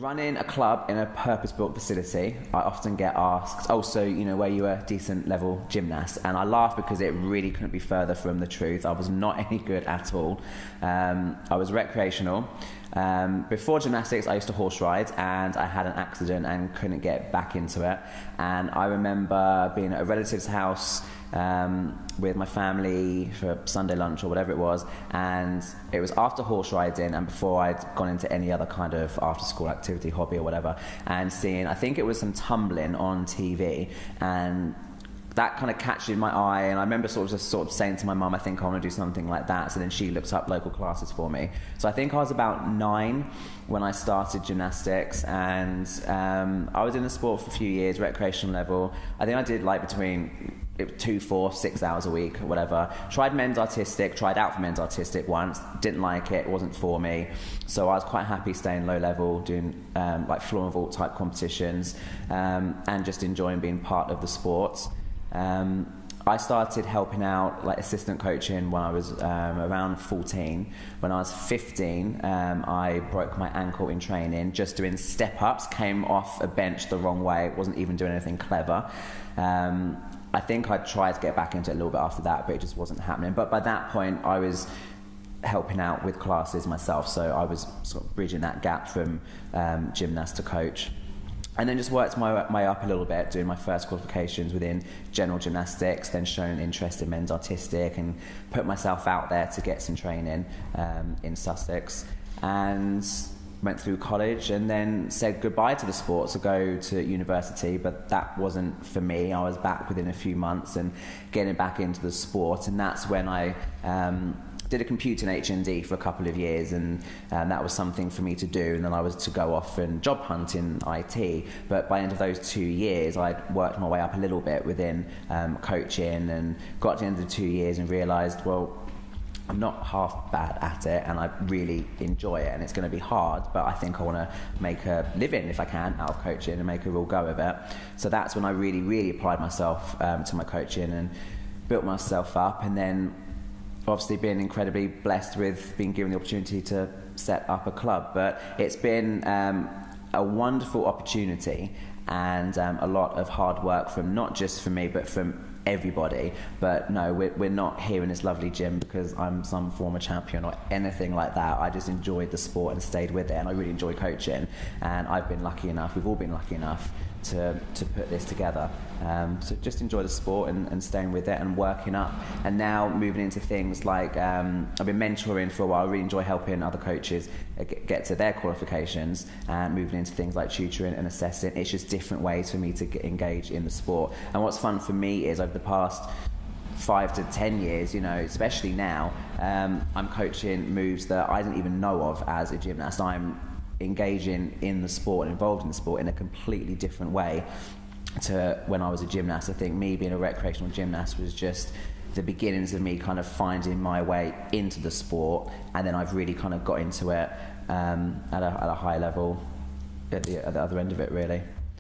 Running a club in a purpose-built facility, I often get asked, also, were you a decent level gymnast? And I laugh because it really couldn't be further from the truth. I was not any good at all. I was recreational. Before gymnastics, I used to horse ride, and I had an accident and couldn't get back into it. And I remember being at a relative's house with my family for Sunday lunch or whatever it was, and it was after horse riding and before I'd gone into any other kind of after school activity, hobby or whatever, and seeing, I think it was some tumbling on TV, and that kind of catches my eye, and I remember sort of saying to my mum, I think I want to do something like that. So then she looked up local classes for me. So I think I was about 9 when I started gymnastics, and I was in the sport for a few years, recreational level. I think I did like between 2, 4, 6 hours a week, or whatever. Tried men's artistic, tried out for men's artistic once, didn't like it, it wasn't for me. So I was quite happy staying low level, doing like floor and vault type competitions, and just enjoying being part of the sport. I started helping out, like assistant coaching, when I was around 14. When I was 15, I broke my ankle in training, just doing step-ups, came off a bench the wrong way, wasn't even doing anything clever. I think I tried to get back into it a little bit after that, but it just wasn't happening. But by that point, I was helping out with classes myself, so I was sort of bridging that gap from gymnast to coach. And then just worked my way up a little bit, doing my first qualifications within general gymnastics, then shown interest in men's artistic, and put myself out there to get some training in Sussex. And went through college and then said goodbye to the sport to go to university, but that wasn't for me. I was back within a few months and getting back into the sport, and that's when I did a computing HND for a couple of years, and that was something for me to do, and then I was to go off and job hunt in IT. But by the end of those 2 years, I'd worked my way up a little bit within coaching, and got to the end of the 2 years and realised, well, I'm not half bad at it, and I really enjoy it, and it's going to be hard, but I think I want to make a living, if I can, out of coaching and make a real go of it. So that's when I really, really applied myself to my coaching and built myself up, and then obviously being incredibly blessed with being given the opportunity to set up a club. But it's been a wonderful opportunity, and a lot of hard work from not just from me, but from everybody. But no, we're not here in this lovely gym because I'm some former champion or anything like that. I just enjoyed the sport and stayed with it, and I really enjoy coaching, and I've been lucky enough, we've all been lucky enough to put this together. So just enjoy the sport and staying with it and working up, and now moving into things like I've been mentoring for a while. I really enjoy helping other coaches get to their qualifications, and moving into things like tutoring and assessing. It's just different ways for me to engage in the sport. And what's fun for me is over the past 5 to 10 years, especially now, I'm coaching moves that I didn't even know of as a gymnast. I'm engaging in the sport and involved in the sport in a completely different way to when I was a gymnast. I think me being a recreational gymnast was just the beginnings of me kind of finding my way into the sport, and then I've really kind of got into it at a high level at the other end of it, really.